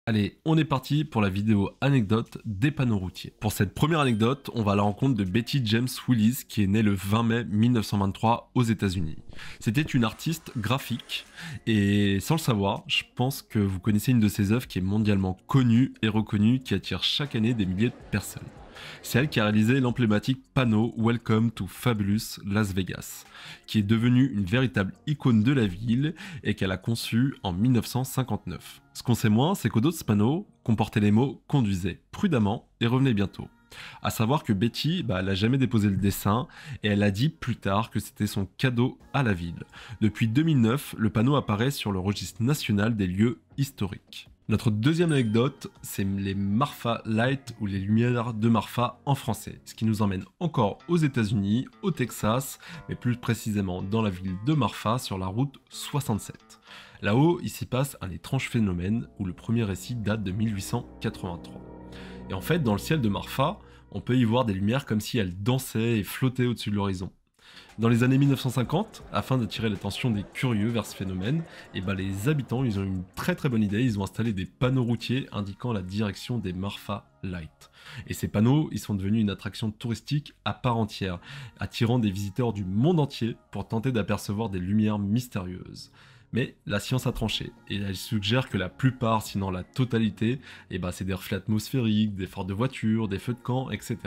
Allez, on est parti pour la vidéo anecdote des panneaux routiers. Pour cette première anecdote, on va à la rencontre de Betty James Willis qui est née le 20 mai 1923 aux États-Unis. C'était une artiste graphique et sans le savoir, je pense que vous connaissez une de ses œuvres qui est mondialement connue et reconnue, qui attire chaque année des milliers de personnes. C'est elle qui a réalisé l'emblématique panneau Welcome to Fabulous Las Vegas, qui est devenu une véritable icône de la ville et qu'elle a conçu en 1959. Ce qu'on sait moins, c'est qu'au dos de ce panneau comportait les mots « Conduisez prudemment et revenez bientôt ». À savoir que Betty, elle n'a jamais déposé le dessin et elle a dit plus tard que c'était son cadeau à la ville. Depuis 2009, le panneau apparaît sur le registre national des lieux historiques. Notre deuxième anecdote, c'est les Marfa Light ou les lumières de Marfa en français, ce qui nous emmène encore aux États-Unis, au Texas, mais plus précisément dans la ville de Marfa sur la route 67. Là-haut, il s'y passe un étrange phénomène où le premier récit date de 1883. Et en fait, dans le ciel de Marfa, on peut y voir des lumières comme si elles dansaient et flottaient au-dessus de l'horizon. Dans les années 1950, afin d'attirer l'attention des curieux vers ce phénomène, les habitants ils ont eu une très bonne idée, ils ont installé des panneaux routiers indiquant la direction des Marfa Light. Et ces panneaux, ils sont devenus une attraction touristique à part entière, attirant des visiteurs du monde entier pour tenter d'apercevoir des lumières mystérieuses. Mais la science a tranché, et elle suggère que la plupart, sinon la totalité, c'est des reflets atmosphériques, des phares de voitures, des feux de camp, etc.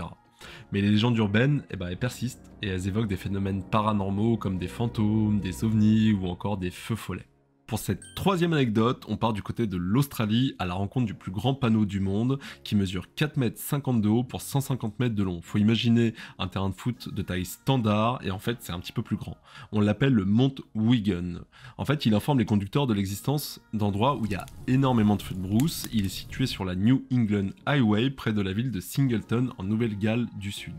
Mais les légendes urbaines, elles persistent et elles évoquent des phénomènes paranormaux comme des fantômes, des ovnis ou encore des feux follets. Pour cette troisième anecdote, on part du côté de l'Australie à la rencontre du plus grand panneau du monde qui mesure 4,50 m de haut pour 150 m de long. Faut imaginer un terrain de foot de taille standard et en fait c'est un petit peu plus grand. On l'appelle le Mont Wigan. En fait il informe les conducteurs de l'existence d'endroits où il y a énormément de feux de brousse. Il est situé sur la New England Highway près de la ville de Singleton en Nouvelle-Galles du Sud.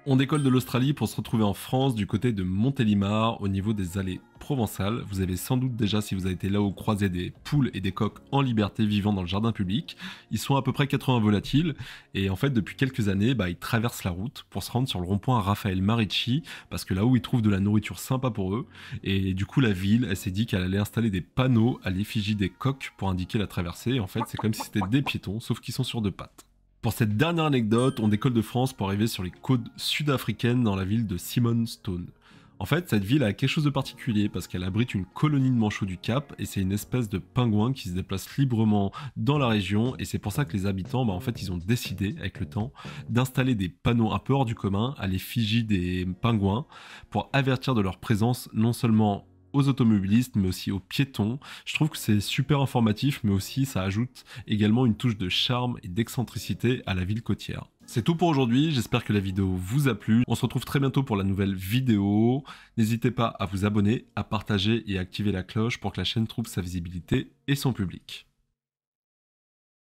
On décolle de l'Australie pour se retrouver en France du côté de Montélimar au niveau des allées provençales. Vous avez sans doute déjà, si vous avez été là-haut, croisé des poules et des coqs en liberté vivant dans le jardin public. Ils sont à peu près 80 volatiles et en fait depuis quelques années ils traversent la route pour se rendre sur le rond-point Raphaël Marici parce que là-haut ils trouvent de la nourriture sympa pour eux et du coup la ville elle s'est dit qu'elle allait installer des panneaux à l'effigie des coqs pour indiquer la traversée. En fait c'est comme si c'était des piétons sauf qu'ils sont sur deux pattes. Pour cette dernière anecdote, on décolle de France pour arriver sur les côtes sud-africaines dans la ville de Simonstone. En fait, cette ville a quelque chose de particulier parce qu'elle abrite une colonie de manchots du Cap et c'est une espèce de pingouin qui se déplace librement dans la région et c'est pour ça que les habitants, ils ont décidé avec le temps d'installer des panneaux un peu hors du commun à l'effigie des pingouins pour avertir de leur présence non seulement aux automobilistes mais aussi aux piétons. Je trouve que c'est super informatif mais aussi ça ajoute également une touche de charme et d'excentricité à la ville côtière. C'est tout pour aujourd'hui, j'espère que la vidéo vous a plu. On se retrouve très bientôt pour la nouvelle vidéo. N'hésitez pas à vous abonner, à partager et à activer la cloche pour que la chaîne trouve sa visibilité et son public.